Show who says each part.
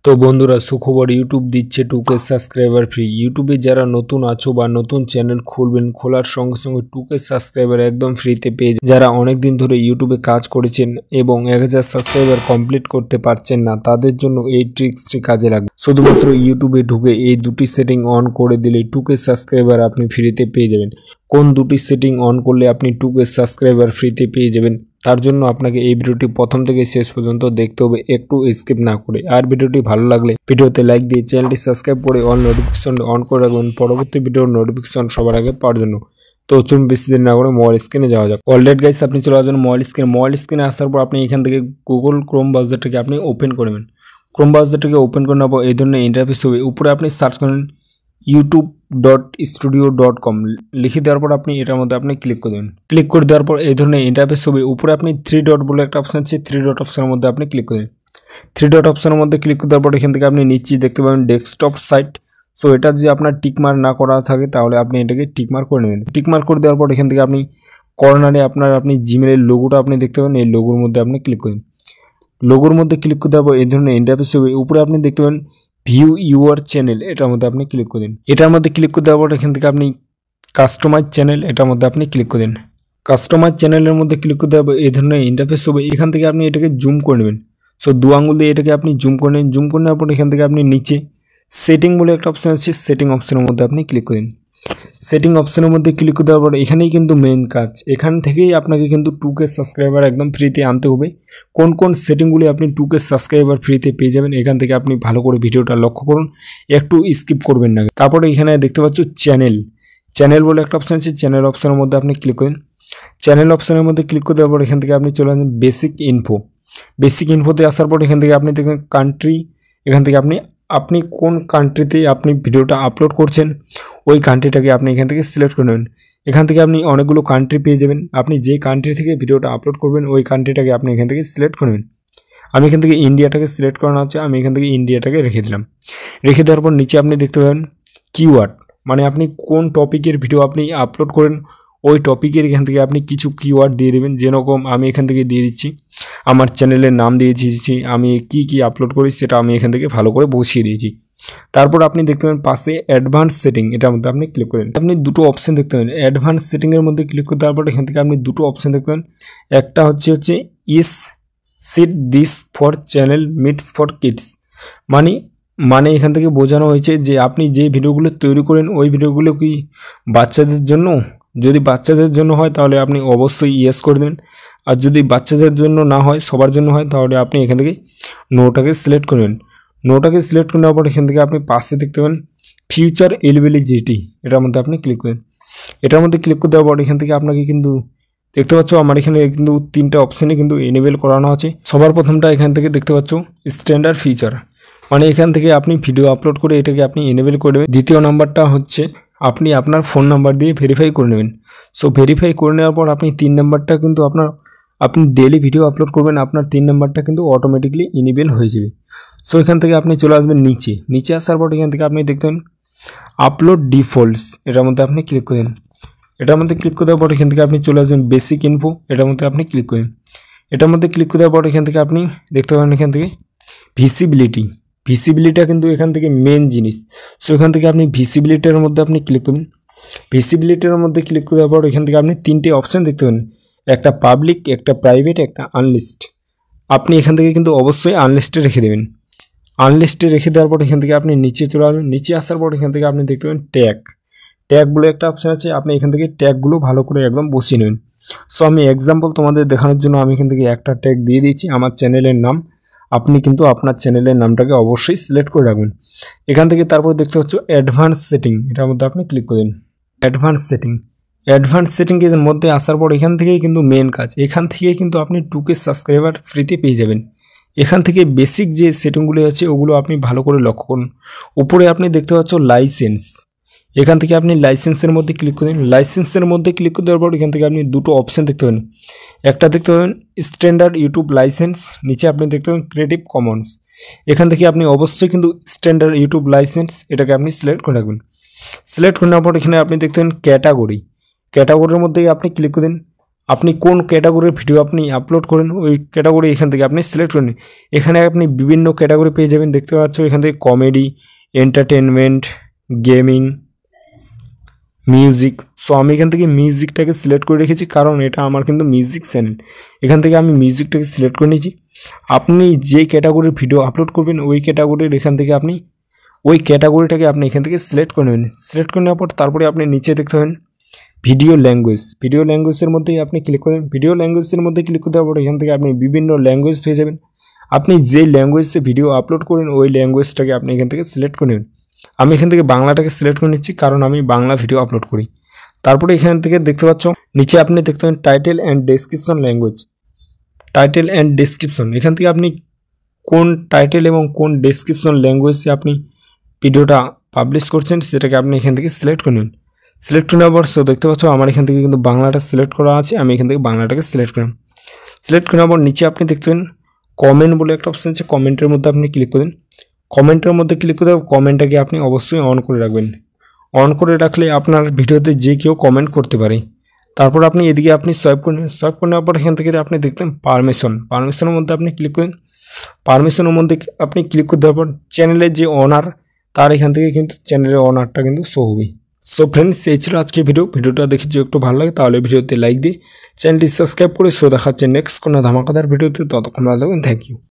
Speaker 1: তো বন্ধুরা সুখবর, ইউটিউব দিচ্ছে 2K সাবস্ক্রাইবার ফ্রি। ইউটিউবে যারা নতুন আছো বা নতুন চ্যানেল খুলবেন, খোলার সঙ্গে সঙ্গে 2K সাবস্ক্রাইবার একদম ফ্রিতে পেয়ে যারা অনেকদিন ধরে ইউটিউবে কাজ করেছেন এবং 1000 সাবস্ক্রাইবার কমপ্লিট করতে পারছেন না, তাদের জন্য এই ট্রিক্সটি কাজে লাগবে। শুধুমাত্র ইউটিউবে ঢুকে এই দুটি সেটিং অন করে দিলে 2K সাবস্ক্রাইবার আপনি ফ্রিতে পেয়ে যাবেন। কোন দুটি সেটিং অন করলে আপনি 2K সাবস্ক্রাইবার ফ্রিতে পেয়ে যাবেন, তার জন্য আপনাকে এই ভিডিওটি প্রথম থেকে শেষ পর্যন্ত দেখতে হবে, একটু স্কিপ না করে। আর ভিডিওটি ভালো লাগলে ভিডিওতে লাইক দিয়ে চ্যানেলটি সাবস্ক্রাইব করে অল নোটিফিকেশন অন করে রাখবেন পরবর্তী ভিডিওর নোটিফিকেশন সবার আগে পাওয়ার জন্য। তো চলুন বেশি দেরি না করে মোবাইল স্ক্রিনে যাওয়া যাক। অলরেডি গাইস, আপনি চলে আসবেন মোবাইল স্ক্রিনে আসার পর আপনি এখান থেকে গুগল ক্রোম ব্রাউজারটাকে আপনি ওপেন করবেন। ক্রোম ব্রাউজারটাকে ওপেন করে নেওয়ার পর এই ধরনের ইন্টারফেস হবে। উপরে আপনি সার্চ করেন youtube.studio.com লিখে দেওয়ার পর আপনি এটার মধ্যে আপনি ক্লিক করে দেবেন। ক্লিক করে দেওয়ার পর এই ধরনের ইন্টারফেস হবে। উপরে আপনি 3 ডট বলে একটা অপশন আছে, 3 ডট অপশনের মধ্যে আপনি ক্লিক করে দেবেন। 3 ডট অপশনের মধ্যে ক্লিক করে দেওয়ার পর এখান থেকে আপনি নিচে দেখতে পাবেন ডেস্কটপ সাইট। সো এটা যদি আপনার টিকমার্ক না করা থাকে তাহলে আপনি এটাকে টিকমার্ক করে নেবেন। টিকমার্ক করে দেওয়ার পর এখান থেকে আপনি কর্নারে আপনি জিমেলের লোগোটা আপনি দেখতে পাবেন, এই লোগোর মধ্যে আপনি ক্লিক করুন। লোগোর মধ্যে ক্লিক করে দেওয়ার পর এই ধরনের ইন্টারফেস হবে। উপরে আপনি দেখতে পাবেন ভিউ ইউর চ্যানেল, এটার মধ্যে আপনি ক্লিক করে দিন। এটার মধ্যে ক্লিক করে দেওয়ার পর এখান থেকে আপনি কাস্টমাইজ চ্যানেল, এটার মধ্যে আপনি ক্লিক করে দিন। কাস্টমাইজ চ্যানেলের মধ্যে ক্লিক করে দেওয়ার পর এই ধরনের ইন্টারফেস হবে। এখান থেকে আপনি এটাকে জুম করে নেবেন। সো 2 আঙ্গুল দিয়ে এটাকে আপনি জুম করে নেন। জুম করে নেওয়ার পর এখান থেকে আপনি নিচে সেটিং বলে একটা অপশান আছে, সেটিং অপশানের মধ্যে আপনি ক্লিক করে দিন। সেটিং অপশনের মধ্যে ক্লিক করে দেওয়ার পর এখানেই কিন্তু মেন কাজ। এখান থেকেই আপনাকে কিন্তু 2K সাবস্ক্রাইবার একদম ফ্রিতে আনতে হবে। কোন কোন সেটিংগুলি আপনি 2K সাবস্ক্রাইবার ফ্রিতে পেয়ে যাবেন, এখান থেকে আপনি ভালো করে ভিডিওটা লক্ষ্য করুন, একটু স্কিপ করবেন না। তারপরে এখানে দেখতে পাচ্ছ চ্যানেল বলে একটা অপশান আছে, চ্যানেল অপশনের মধ্যে আপনি ক্লিক করেন। চ্যানেল অপশনের মধ্যে ক্লিক করে দেওয়ার পর এখান থেকে আপনি চলে আসেন বেসিক ইনফোতে আসার পর এখান থেকে আপনি দেখেন কান্ট্রি। এখান থেকে আপনি কোন কান্ট্রিতে আপনি ভিডিওটা আপলোড করছেন ওই কান্ট্রিটাকে আপনি এখান থেকে সিলেক্ট করে নেবেন। এখান থেকে আপনি অনেকগুলো কান্ট্রি পেয়ে যাবেন। আপনি যে কান্ট্রি থেকে ভিডিওটা আপলোড করবেন ওই কান্ট্রিটাকে আপনি এখান থেকে সিলেক্ট করে নেবেন। আমি এখান থেকে ইন্ডিয়াটাকে সিলেক্ট করানো হচ্ছে, আমি এখান থেকে ইন্ডিয়াটাকে রেখে দিলাম। রেখে দেওয়ার পর নিচে আপনি দেখতে পাবেন কিওয়ার্ড, মানে আপনি কোন টপিকের ভিডিও আপনি আপলোড করেন ওই টপিকের এখান থেকে আপনি কিছু কিওয়ার্ড দিয়ে দেবেন। যেরকম আমি এখান থেকে দিয়ে দিচ্ছি আমার চ্যানেলের নাম দিয়ে দিয়েছি, আমি কি আপলোড করি সেটা আমি এখান থেকে ভালো করে বসিয়ে দিয়েছি। তারপর আপনি দেখতে পাবেন পাশে অ্যাডভান্স সেটিং, এটার মধ্যে আপনি ক্লিক করেন। আপনি দুটো অপশন দেখতে পাবেন। অ্যাডভান্স সেটিংয়ের মধ্যে ক্লিক করে দেওয়ার পর এখান থেকে আপনি দুটো অপশন দেখতে পাবেন। একটা হচ্ছে is it this for channel meets for kids, মানে এখান থেকে বোঝানো হয়েছে যে আপনি যে ভিডিওগুলো তৈরি করেন ওই ভিডিওগুলো কি বাচ্চাদের জন্য। যদি বাচ্চাদের জন্য হয় তাহলে আপনি অবশ্যই ইয়েস করে দেবেন, আর যদি বাচ্চাদের জন্য না হয়, সবার জন্য হয়, তাহলে আপনি এখান থেকে নোটাকে সিলেক্ট করবেন। নোটাকে সিলেক্ট করে নেওয়ার পর এখান থেকে আপনি পাশে দেখতে পাবেন ফিউচার এলিজিবিলিটি, এটার মধ্যে আপনি ক্লিক করেন। এটার মধ্যে ক্লিক করে দেওয়ার পর এখান থেকে আপনাকে কিন্তু দেখতে পাচ্ছ আমার এখানে কিন্তু 3টে অপশানে কিন্তু এনেবেল করানো আছে। সবার প্রথমটা এখান থেকে দেখতে পাচ্ছ স্ট্যান্ডার্ড ফিচার, মানে এখান থেকে আপনি ভিডিও আপলোড করে এটাকে আপনি এনেবেল করে দেবেন। দ্বিতীয় নাম্বারটা হচ্ছে আপনি আপনার ফোন নাম্বার দিয়ে ভেরিফাই করে নেবেন। সো ভেরিফাই করে নেওয়ার পর আপনি 3 নাম্বারটা কিন্তু আপনি ডেলি ভিডিও আপলোড করবেন, আপনার 3 নাম্বারটা কিন্তু অটোমেটিকলি ইনেবল হয়ে যাবে। সো এখান থেকে আপনি চলে আসবেন নিচে আসার পর এখান থেকে আপনি দেখবেন আপলোড ডিফল্টস, এটার মধ্যে আপনি ক্লিক করেন। এটার মধ্যে ক্লিক করে দেওয়ার পর এখান থেকে আপনি চলে আসবেন বেসিক ইনফো, এটার মধ্যে আপনি ক্লিক করেন। এটার মধ্যে ক্লিক করে দেওয়ার পর এখান থেকে আপনি দেখতে পাবেন এখান থেকে ভিসিবিলিটিটা কিন্তু এখান থেকে মেন জিনিস। সো এখান থেকে আপনি ভিসিবিলিটির মধ্যে আপনি ক্লিক করুন। ভিসিবিলিটির মধ্যে ক্লিক করে দেওয়ার পর এখান থেকে আপনি 3টে অপশান দেখতে পাবেন, একটা পাবলিক, একটা প্রাইভেট, একটা আনলিস্ট। আপনি এখান থেকে কিন্তু অবশ্যই আনলিস্টে রেখে দেবেন। আনলিস্টে রেখে দেওয়ার পর এখান থেকে আপনি নিচে চলে আসবেন। নিচে আসার পর এখান থেকে আপনি দেখতে পাবেন ট্যাগ বলে একটা অপশান আছে, আপনি এখান থেকে ট্যাগগুলো ভালো করে একদম বসিয়ে নেবেন। সো আমি এক্সাম্পল তোমাদের দেখানোর জন্য আমি এখান থেকে একটা ট্যাগ দিয়ে দিয়েছি, আমার চ্যানেলের নাম। আপনি কিন্তু আপনার চ্যানেলের নামটাকে অবশ্যই সিলেক্ট করে রাখবেন। এখান থেকে তারপর দেখতে পাচ্ছ অ্যাডভান্স সেটিং, এটার মধ্যে আপনি ক্লিক করে দিন। অ্যাডভান্স সেটিংয়ের মধ্যে আসার পর এখান থেকেই কিন্তু মেন কাজ। এখান থেকেই কিন্তু আপনি 2K সাবস্ক্রাইবার ফ্রিতে পেয়ে যাবেন। এখান থেকে বেসিক যে সেটিংগুলো আছে ওগুলো আপনি ভালো করে লক্ষ্য করুন। উপরে আপনি দেখতে পাচ্ছ লাইসেন্স, এখান থেকে আপনি লাইসেন্সের মধ্যে ক্লিক করে দিন। লাইসেন্সের মধ্যে ক্লিক করে দেওয়ার পর এখান থেকে আপনি দুটো অপশান দেখতে পাবেন। একটা দেখতে পাবেন স্ট্যান্ডার্ড ইউটিউব লাইসেন্স, নিচে আপনি দেখতে পাবেন ক্রিয়েটিভ কমন্স। এখান থেকে আপনি অবশ্যই কিন্তু স্ট্যান্ডার্ড ইউটিউব লাইসেন্স এটাকে আপনি সিলেক্ট করে রাখবেন। সিলেক্ট করে নেওয়ার পর এখানে আপনি দেখতে পাবেন ক্যাটাগরির মধ্যে আপনি ক্লিক করে দিন। আপনি কোন ক্যাটাগরির ভিডিও আপনি আপলোড করেন ওই ক্যাটাগরি এখান থেকে আপনি সিলেক্ট করে নিন। এখানে আপনি বিভিন্ন ক্যাটাগরি পেয়ে যাবেন, দেখতে পাচ্ছ এখান থেকে comedy, entertainment, gaming, music. So আমি এখান থেকে মিউজিকটাকে সিলেক্ট করে রেখেছি, কারণ এটা আমার কিন্তু মিউজিক চ্যানেল। এখান থেকে আমি মিউজিকটাকে সিলেক্ট করে নিয়েছি। আপনি যে ক্যাটাগরির ভিডিও আপলোড করবেন ওই ক্যাটাগরির এখান থেকে আপনি ওই ক্যাটাগরিটাকে আপনি এখান থেকে সিলেক্ট করে নেবেন। সিলেক্ট করে নেওয়ার পর তারপরে আপনি নিচে দেখতে পাবেন ভিডিও ল্যাঙ্গুয়েজ। ভিডিও ল্যাঙ্গুয়েজের মধ্যেই আপনি ক্লিক করবেন। ভিডিও ল্যাঙ্গুয়েজের মধ্যে ক্লিক করতে পর এখান থেকে আপনি বিভিন্ন ল্যাঙ্গুয়েজ পেয়ে যাবেন। আপনি যে ল্যাঙ্গুয়েজে ভিডিও আপলোড করেন ওই ল্যাঙ্গুয়েজটাকে আপনি এখান থেকে সিলেক্ট করে নেবেন। আমি এখান থেকে বাংলাটাকে সিলেক্ট করে নিচ্ছি, কারণ আমি বাংলা ভিডিও আপলোড করি। তারপরে এখান থেকে দেখতে পাচ্ছ নিচে আপনি দেখতে পাবেন title and description language. Title and description, এখান থেকে আপনি কোন টাইটেল এবং কোন ডেসক্রিপশন ল্যাঙ্গুয়েজে আপনি ভিডিওটা পাবলিশ করছেন সেটাকে আপনি এখান থেকে সিলেক্ট করে নেবেন। সিলেক্ট করে নেওয়ার পর সো দেখতে পাচ্ছ আমার এখান থেকে কিন্তু বাংলাটা সিলেক্ট করা আছে। আমি এখান থেকে বাংলাটাকে সিলেক্ট করলাম। সিলেক্ট করে নেওয়ার পর নিচে আপনি দেখতে পাবেন কমেন্ট বলে একটা অপশান আছে। কমেন্টের মধ্যে আপনি ক্লিক করেন। কমেন্টের মধ্যে ক্লিক করে কমেন্টটাকে আপনি অবশ্যই অন করে রাখবেন। অন করে রাখলে আপনার ভিডিওতে যে কেউ কমেন্ট করতে পারে। তারপর আপনি এদিকে আপনি সোয়াইপ করে নেন। সোয়াইপ করে নেওয়ার পর এখান থেকে আপনি দেখতেন পারমিশনের মধ্যে আপনি ক্লিক করেন। পারমিশনের মধ্যে আপনি ক্লিক করে দেওয়ার পর চ্যানেলের যে অনার তার এখান থেকে কিন্তু চ্যানেলের অনারটা কিন্তু শো হবে। সো ফ্রেন্ডস, এই ছিল আজকে ভিডিওটা দেখে যদি একটু ভালো লাগে তাহলে ভিডিওতে লাইক দিয়ে চ্যানেলটি সাবস্ক্রাইব করে শো দেখাচ্ছে নেক্সট কোনো ধামাকাদার ভিডিওতে। ততক্ষণ ভালো থাকবেন। Thank you.